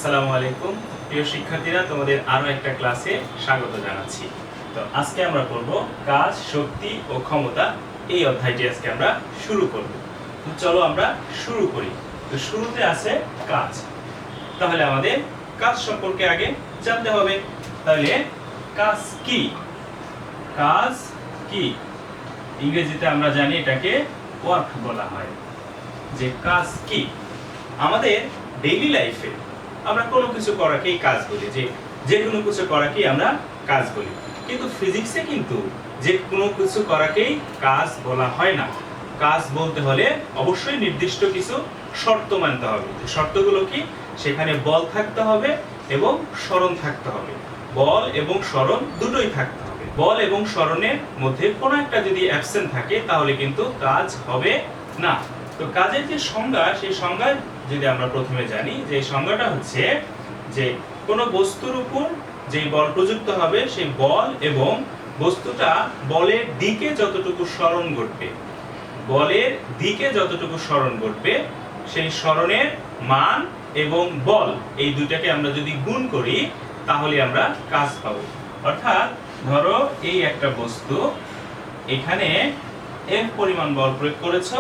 আসসালামু আলাইকুম প্রিয় শিক্ষার্থীরা, তোমাদের আরো একটা ক্লাসে স্বাগত জানাচ্ছি। তো আজকে আমরা পড়ব কাজ, শক্তি ও ক্ষমতা। এই অধ্যায়টি আজকে আমরা শুরু করব। তো চলো আমরা শুরু করি। তো শুরুতে আছে কাজ। তাহলে আমাদের কাজ সম্পর্কে আগে জানতে হবে। তাহলে কাজ কি? কাজ কি? ইংরেজিতে আমরা জানি এটাকে ওয়ার্ক বলা হয়। যে কাজ কি? আমাদের ডেইলি লাইফে আমরা কোনো কিছু করাকেই কাজ বলি, যে কোনো কিছু করাকেই আমরা কাজ বলি। কিন্তু ফিজিক্সে কিন্তু যে কোনো কিছু করাকেই কাজ বলা হয় না। কাজ বলতে হলে অবশ্যই নির্দিষ্ট কিছু শর্ত মানতে হবে। শর্তগুলো কি? সেখানে বল থাকতে হবে এবং সরণ থাকতে হবে। বল এবং সরণ দুটোই থাকতে হবে। বল এবং সরণের মধ্যে কোনো একটা যদি অ্যাবসেন্ট থাকে তাহলে কিন্তু কাজ হবে না। তো কাজের যে সংজ্ঞা, সেই সংজ্ঞা যদি আমরা প্রথমে জানি, যে সংজ্ঞাটা হচ্ছে যে কোনো বস্তুর উপর যে বল প্রযুক্ত হবে সেই বল এবং বস্তুটা বলের দিকে যতটুকু সরণ ঘটবে, বলের দিকে যতটুকু সরণ ঘটবে সেই সরণের মান এবং বল এই দুটাকে আমরা যদি গুণ করি তাহলে আমরা কাজ পাবো। অর্থাৎ ধরো এই একটা বস্তু, এখানে F পরিমাণ বল প্রয়োগ করেছো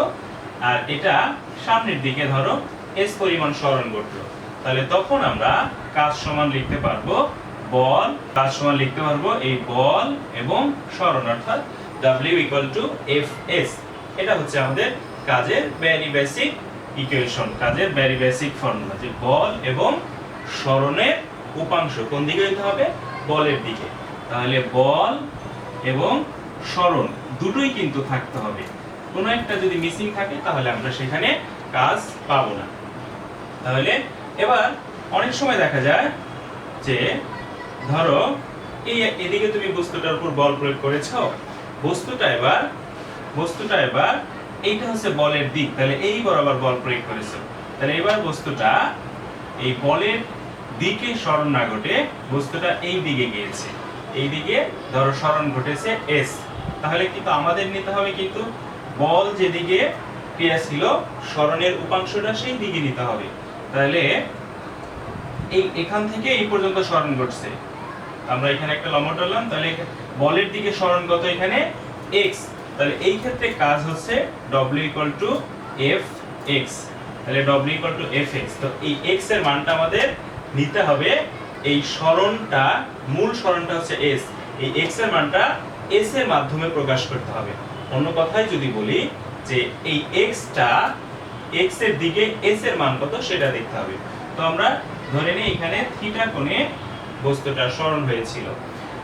আর এটা সামনের দিকে ধরো S পরিমাণ সরণ ঘটলো, তাহলে তখন আমরা কাজ সমান লিখতে পারবো বল, কাজ সমান লিখতে পারবো এই বল এবং সরণ, অর্থাৎ W = Fs। এটা হচ্ছে আমাদের কাজের ভেরি বেসিক ইকুয়েশন, কাজের ভেরি বেসিক ফর্মুলা, যে বল এবং সরণের উপাংশ কোন দিকে হতে হবে? বলের দিকে। তাহলে বল এবং সরণ দুটোই কিন্তু থাকতে হবে। কোনো একটা যদি মিসিং থাকে তাহলে আমরা সেখানে কাজ পাবো না। তাহলে এবার অনেক সময় দেখা যায় যে ধরো এদিকে তুমি বস্তুটার উপর বল প্রয়োগ করেছো, বস্তুটা এবার এইটা হচ্ছে বলের দিক, তাহলে এই বরাবর বল প্রয়োগ করেছো। তাহলে এবার বস্তুটা এই বলের দিকে সরণ না ঘটে বস্তুটা এই দিকে গিয়েছে, এই দিকে ধরো সরণ ঘটেছে S। তাহলে কিন্তু আমাদের নিতে হবে কিন্তু বল যেদিকে ক্রিয়া ছিল সরণের উপাংশটা সেই দিকে নিতে হবে। তাহলে এখান থেকে এই পর্যন্ত সরণ ঘটছে, আমরা এখানে একটা লম্ব টানলাম, তাহলে বলের দিকে সরণ কত? এখানে x। তাহলে এই ক্ষেত্রে কাজ হচ্ছে W = Fx। তাহলে W = Fx। তো এই x এর মানটা আমাদের নিতে হবে, এই সরণটা, মূল সরণটা হচ্ছে S, এই x এর মানটা S এর মাধ্যমে প্রকাশ করতে হবে। অন্য কথায় যদি বলি যে এই xটা, x এর দিকে S এর মান কত সেটা দেখতে হবে। তো আমরা ধরে নিই এখানে থিটা কোণে বস্তুটা সরণ হয়েছিল,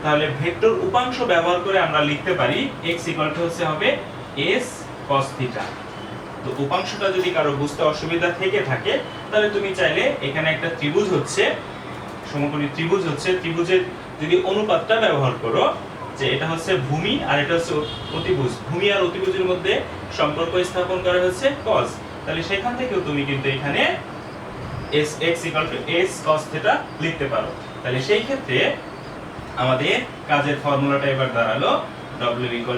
তাহলে ভেক্টর উপাংশ ব্যবহার করে আমরা লিখতে পারি x হচ্ছে হবে S cos থিটা। তো উপাংশটা যদি কারো বুঝতে অসুবিধা থেকে থাকে তাহলে তুমি চাইলে এখানে একটা ত্রিভুজ হচ্ছে, সমকোণী ত্রিভুজ হচ্ছে, ত্রিভুজের যদি অনুপাতটা ব্যবহার করো, যে এটা হচ্ছে ভূমি আর এটা হচ্ছে অতিভুজ, ভূমি আর অতিভুজের মধ্যে সম্পর্ক স্থাপন করা হচ্ছে cos। তাহলে সেখান থেকেও তুমি কিন্তু এখানে x = S cos থিটা লিখতে পারো। তাহলে সেই ক্ষেত্রে আমাদের কাজের ফর্মুলাটা এবার দাঁড়ালো W =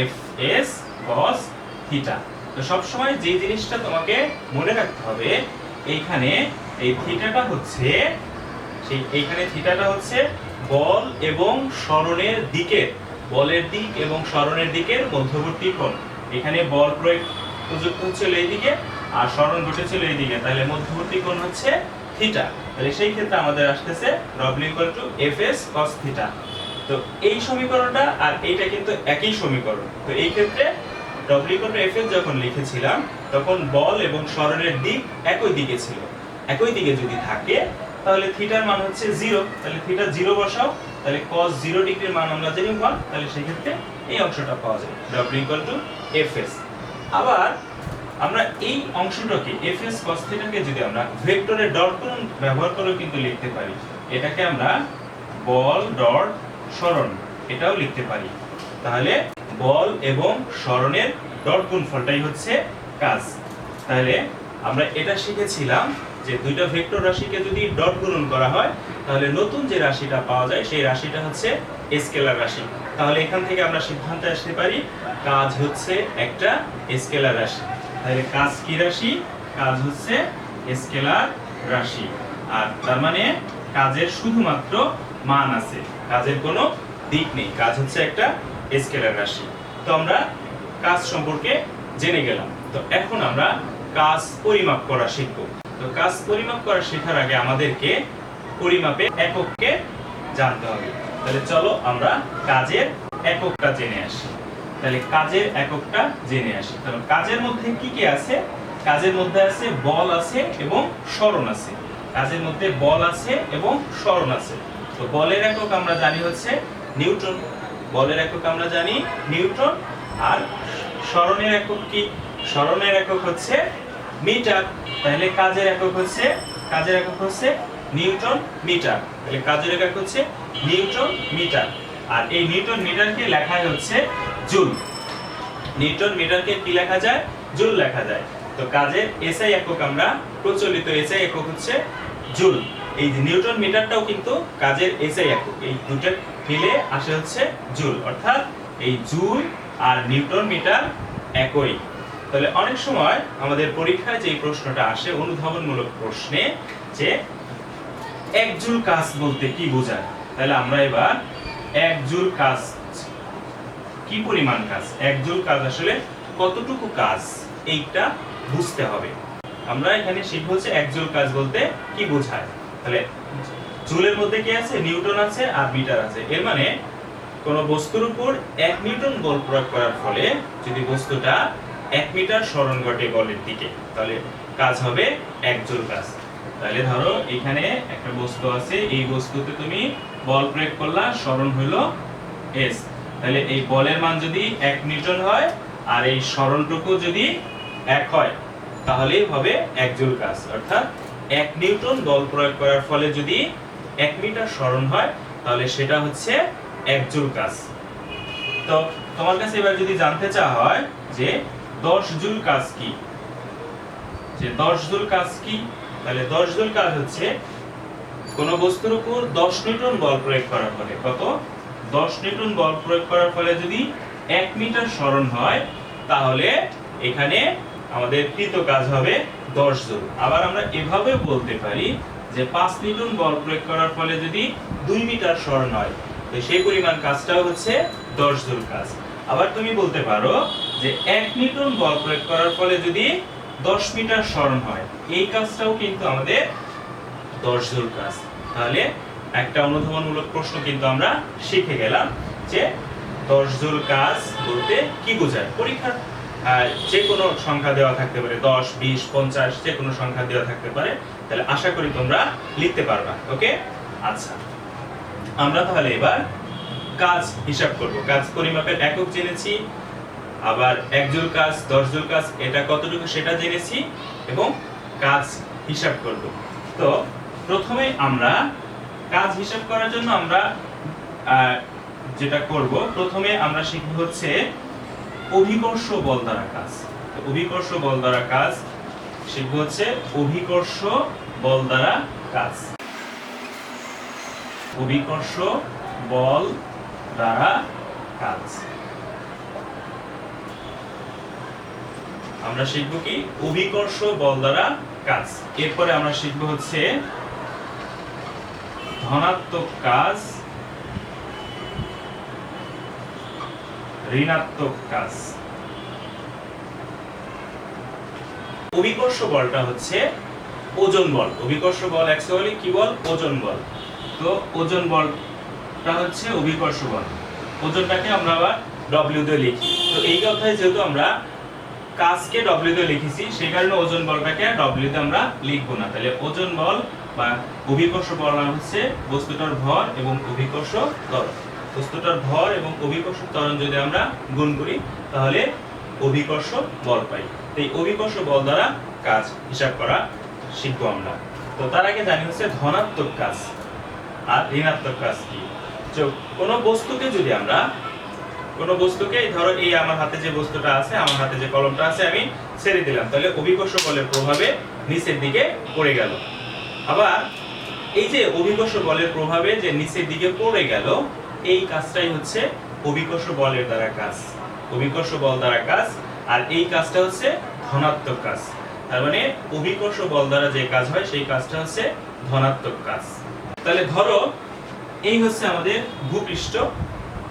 Fs cos থিটা। তো সব সময় যে জিনিসটা তোমাকে মনে রাখতে হবে, এইখানে এই থিটাটা হচ্ছে এইখানে থিটাটা হচ্ছে বল এবং সরণের দিকের, বলের দিক এবং সরণের দিকের মধ্যবর্তী কোণ। এখানে বল প্রযুক্ত হচ্ছিল এই দিকে আর সরণ ঘটেছিল এই দিকে, তাহলে মধ্যবর্তী কোণ হচ্ছে থিটা। তাহলে সেই ক্ষেত্রে আমাদের আসতেছে W = Fs cos থিটা। তো এই সমীকরণটা আর এইটা কিন্তু একই সমীকরণ। তো এই ক্ষেত্রে W = Fs যখন লিখেছিলাম তখন বল এবং সরণের দিক একই দিকে ছিল। একই দিকে যদি থাকে তাহলে থিটার মান হচ্ছে 0, তাহলে থিটা 0 বসাও, তাহলে cos 0 ডিগ্রির মান আমরা জানি 1, তাহলে সেই ক্ষেত্রে এই অংশটা পাওয়া যায় W = Fs। আবার আমরা এই অংশটাকে Fs cos থিটাকে যদি আমরা ভেক্টরের ডট গুণন ব্যবহার করে কিন্তু লিখতে পারি, এটাকে আমরা বল ডট সরণ এটাও লিখতে পারি। তাহলে বল এবং সরণের ডট গুণফলটাই হচ্ছে কাজ। তাহলে আমরা এটা শিখেছিলাম যে দুইটা ভেক্টর রাশিকে যদি ডট গুণন করা হয় তাহলে নতুন যে রাশিটা পাওয়া যায় সেই রাশিটা হচ্ছে স্কেলার রাশি। তাহলে এখান থেকে আমরা সিদ্ধান্তে আসতে পারি কাজ হচ্ছে একটা স্কেলার রাশি। তাহলে কাজ কি রাশি? কাজ হচ্ছে স্কেলার রাশি। আর তার মানে কাজের শুধুমাত্র মান আছে, কাজের কোনো দিক নেই, কাজ হচ্ছে একটা স্কেলার রাশি। তো আমরা কাজ সম্পর্কে জেনে গেলাম। তো এখন আমরা কাজ পরিমাপ করা শিখব। তো কাজ পরিমাপ করা শেখার আগে আমাদেরকে পরিমাপে একককে জানতে হবে। তাহলে চলো আমরা কাজের এককটা জেনে আসি। তাহলে কাজের এককটা জেনে আসি। তাহলে কাজের মধ্যে কি কি আছে? কাজের মধ্যে আছে বল আছে এবং সরণ আছে। কাজের মধ্যে বল আছে এবং সরণ আছে। তো বলের একক আমরা জানি হচ্ছে নিউটন, বলের একক আমরা জানি নিউটন। আর সরণের একক কি? সরণের একক হচ্ছে মিটার। তাহলে কাজের একক হচ্ছে নিউটন মিটার। তাহলে কাজের একক হচ্ছে নিউটন মিটার। আর এই নিউটন মিটারকে লেখা হচ্ছে জুল। নিউটন মিটারকে কি লেখা যায়? জুল লেখা যায়। তো কাজের এসআই একক আমরা প্রচলিত এসআই একক হচ্ছে জুল। এই যে নিউটন মিটারটাও কিন্তু কাজের এসআই একক, এই দুটো মিলে আসে হচ্ছে জুল। অর্থাৎ এই জুল আর নিউটন মিটার একই। তাহলে অনেক সময় আমাদের পরীক্ষায় যে প্রশ্নটা আসে অনুধাবনমূলক প্রশ্নে, যে এক জুল কাজ বলতে কি বোঝায়? তাহলে আমরা এবার এক জুল কাজ কি পরিমাণ কাজ, এক জুল কাজ আসলে কতটুকু কাজ, এইটা বুঝতে হবে। আমরা এখানে শিখবো হচ্ছে এক জুল কাজ বলতে কি বোঝায়। তাহলে জুলের মধ্যে কি আছে? নিউটন আছে আর মিটার আছে। এর মানে কোন বস্তুর উপর 1 নিউটন বল প্রয়োগ করার ফলে যদি বস্তুটা 1 মিটার সরণ ঘটে বলের দিকে, তাহলে কাজ হবে 1 জুল কাজ। তাহলে ধরো এখানে একটা বস্তু আছে, এই বস্তুতে তুমি বল প্রয়োগ করলা, সরণ হলো s। তাহলে এই বলের মান যদি 1 নিউটন হয় আর এই সরণটুকু যদি 1 হয়, তাহলেই হবে 1 জুল কাজ। অর্থাৎ 1 নিউটন বল প্রয়োগ করার ফলে যদি 1 মিটার সরণ হয়, তাহলে সেটা হচ্ছে 1 জুল কাজ। তো তোমার কাছে এবার যদি জানতে চাওয়া হয় যে 10 জুল কাজ কি, যে 10 জুল কাজ কি, তাহলে 10 জুল কাজ হচ্ছে কোন বস্তুর উপর 10 নিউটন বল প্রয়োগ করার ফলে, কত? 10 নিউটন বল প্রয়োগ করার ফলে যদি 1 মিটার সরণ হয়, তাহলে এখানে আমাদের কৃত কাজ হবে 10 জুল। আবার আমরা এভাবে বলতে পারি যে 5 নিউটন বল প্রয়োগ করার ফলে যদি 2 মিটার সরণ হয়, তো সেই পরিমাণ কাজটাও হচ্ছে 10 জুল কাজ। আবার তুমি বলতে পারো যে 1 নিউটন বল প্রয়োগ করার ফলে যদি 10 মিটার সরণ হয়, এই কাজটাও কিন্তু আমাদের 10 জুল কাজ। তাহলে একটা অনুধাবনমূলক প্রশ্ন কিন্তু আমরা শিখে গেলাম যে 10 জুল কাজ বলতে কি বোঝায়। পরীক্ষার যে কোনো সংখ্যা দেওয়া থাকতে পারে, 10, 20, 50 যে কোনো সংখ্যা দেওয়া থাকতে পারে। তাহলে আশা করি তোমরা লিখতে পারবা। ওকে, আচ্ছা, আমরা তাহলে এবার কাজ হিসাব করব। কাজ পরিমাপের একক জেনেছি, আবার 1 জুল কাজ, 10 জুল কাজ এটা কতটুকু সেটা জেনেছি, এবং কাজ হিসাব করব। তো প্রথমে আমরা কাজ হিসাব করার জন্য আমরা যেটা করব, প্রথমে আমরা শিখব হচ্ছে অভিকর্ষ বল দ্বারা কাজ। তো অভিকর্ষ বল দ্বারা কাজ শিখব হচ্ছে অভিকর্ষ বল দ্বারা কাজ। অভিকর্ষ বল দ্বারা কাজ আমরা শিখব কি? অভিকর্ষ বল দ্বারা কাজ। এরপরে আমরা শিখব হচ্ছে ধনাত্মক কাজ, ঋণাত্মক কাজ। অভিকর্ষ বলটা হচ্ছে ওজন বল। অভিকর্ষ বল অ্যাকচুয়ালি কি বল? ওজন বল। তো ওজন বলটা হচ্ছে অভিকর্ষ বল। ওজনটাকে আমরা আবার ডব্লিউ দিয়ে লিখি। তো এই অধ্যায়ে যেহেতু আমরা কাজকে ডব্লিউ দিয়ে লিখেছি, সেই কারণে ওজন বলটাকে ডব্লিউ তে আমরা লিখবো না। তাহলে ওজন বল বা অভিকর্ষ বল হচ্ছে বস্তুটার ভর এবং অভিকর্ষ ত্বরণ। বস্তুটার ভর এবং অভিকর্ষ ত্বরণ যদি আমরা গুণ করি, তাহলে অভিকর্ষ বল পাই। এই অভিকর্ষ বল দ্বারা কাজ হিসাব করা শিখবো আমরা। তো তার আগে জানি হচ্ছে ধনাত্মক কাজ আর ঋণাত্মক কাজ কি। কোনো বস্তুকে যদি আমরা, কোনো বস্তুকে ধরো এই আমার হাতে যে বস্তুটা আছে, আমার হাতে যে কলমটা আছে, আমি ছেড়ে দিলাম, তাহলে অভিকর্ষ বলের প্রভাবে নিচের দিকে পড়ে গেল। আবার এই যে অভিকর্ষ বলের প্রভাবে যে নিচের দিকে পড়ে গেল, এই কাজটাই হচ্ছে অভিকর্ষ বলের দ্বারা কাজ। অভিকর্ষ বল দ্বারা কাজ, আর এই কাজটা হচ্ছে ধনাত্মক কাজ। তার মানে অভিকর্ষ বল দ্বারা যে কাজ হয় সেই কাজটা হচ্ছে ধনাত্মক কাজ। তাহলে ধরো এই হচ্ছে আমাদের ভূপৃষ্ঠ,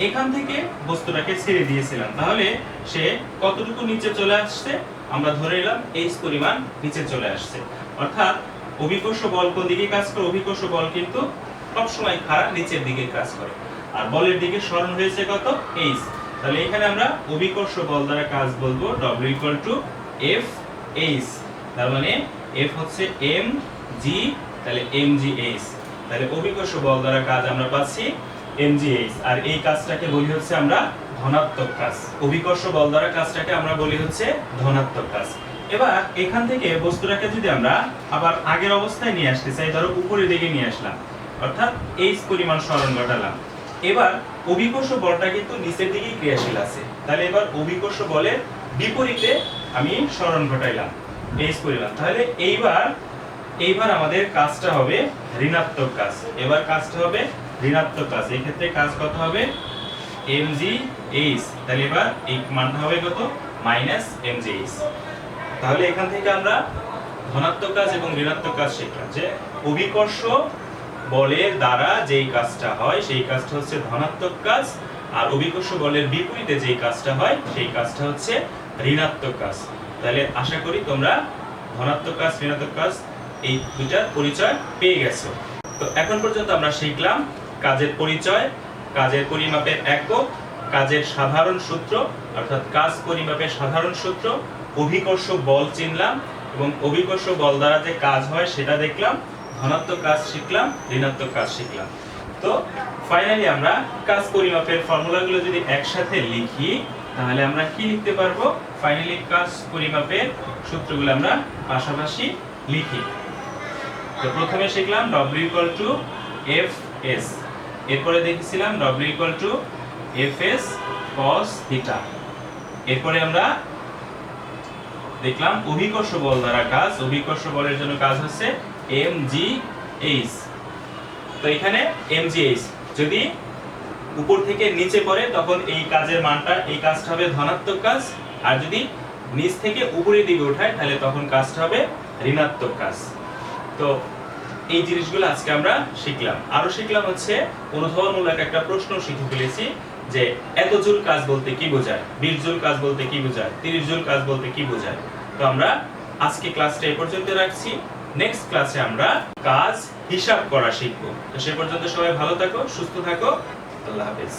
এখান থেকে বস্তুটাকে ছেড়ে দিয়েছিলাম, তাহলে সে কতটুকু নিচে চলে আসছে, আমরা ধরে নিলাম h পরিমাণ নিচে চলে আসছে। অর্থাৎ অভিকর্ষ বল কোন দিকে কাজ করে? অভিকর্ষ বল কিন্তু সবসময় খাড়া নিচের দিকে কাজ করে, আর বলের দিকে সরণ হয়েছে কত? h। তাহলে এখানে আমরা অভিকর্ষ বল দ্বারা কাজ বলবো W = F H। তার মানে F হচ্ছে mg, তাহলে mgh। তাহলে অভিকর্ষ বল দ্বারা কাজ আমরা পাচ্ছি mgh, আর এই কাজটাকে বলি হচ্ছে আমরা ধনাত্মক কাজ। অভিকর্ষ বল দ্বারা কাজটাকে আমরা বলি হচ্ছে ধনাত্মক কাজ। এবার এখান থেকে বস্তুটাকে যদি আমরা আবার আগের অবস্থায় নিয়ে আসতে চাই, ধরো উপরের দিকে নিয়ে আসলাম, অর্থাৎ h পরিমাণ সরণ ঘটালাম। এবার অভিকর্ষ বলটা কিন্তু নিচের দিকেই ক্রিয়াশীল আছে, তাহলে এবার অভিকর্ষ বলের বিপরীতে আমি সরণ ঘটাইলাম h পরিমাণ। তাহলে এইবার আমাদের কাজটা হবে ঋণাত্মক কাজ। এবার কাজটা হবে ঋণাত্মক কাজ। এই ক্ষেত্রে কাজ কত হবে? mgh। তাহলে এবার এই মানটা হবে কত? -mgh। তাহলে এখান থেকে আমরা ধনাত্মক কাজ এবং ঋণাত্মক কাজ শিখলাম, যে অভিকর্ষ বলের দ্বারা যেই কাজটা হয় সেই কাজটা হচ্ছে ধনাত্মক কাজ, আর অভিকর্ষ বলের বিপরীতে যেই কাজটা হয় সেই কাজটা হচ্ছে ঋণাত্মক কাজ। তাহলে আশা করি তোমরা ধনাত্মক কাজ, ঋণাত্মক কাজ এই দুইটার পরিচয় পেয়ে গেছো। তো এখন পর্যন্ত আমরা শিখলাম কাজের পরিচয়, কাজের পরিমাপের একক, কাজের সাধারণ সূত্র অর্থাৎ কাজ পরিমাপের সাধারণ সূত্র, অভিকর্ষ বল চিনলাম এবং অভিকর্ষ বল দ্বারা যে কাজ হয় সেটা দেখলাম, ধনাত্মক কাজ শিখলাম, ঋণাত্মক কাজ শিখলাম। তো ফাইনালি আমরা কাজ পরিমাপের ফর্মুলাগুলো যদি একসাথে লিখি তাহলে আমরা কি লিখতে পারবো? ফাইনালি কাজ পরিমাপের সূত্রগুলো আমরা পাশাপাশি লিখি। তো প্রথমে শিখলাম W = Fs, এরপরে দেখেছিলাম W = Fs cos θ। এরপরে আমরা দেখলাম অভিকর্ষ বল দ্বারা কাজ, অভিকর্ষ বলের জন্য কাজ হচ্ছে mgh। তো এখানে mgh যদি উপর থেকে নিচে পড়ে তখন এই কাজের মানটা, এই কাজটা হবে ধনাত্মক কাজ, আর যদি নিচ থেকে উপরের দিকে ওঠায় তাহলে তখন কাজটা হবে ঋণাত্মক কাজ। তো এই জিনিসগুলো আজকে আমরা শিখলাম। আরো শিখলাম হচ্ছে অনুধাবনমূলক একটা প্রশ্ন শিখে ফেলেছি, যে এত জুল কাজ বলতে কি বোঝায়, 20 জুল কাজ বলতে কি বোঝায়, 30 জুল কাজ বলতে কি বোঝায়। তো আমরা আজকে ক্লাসটা এই পর্যন্ত রাখছি। নেক্সট ক্লাসে আমরা কাজ হিসাব করা শিখব। তো সে পর্যন্ত সবাই ভালো থাকো, সুস্থ থাকো, আল্লাহ হাফেজ।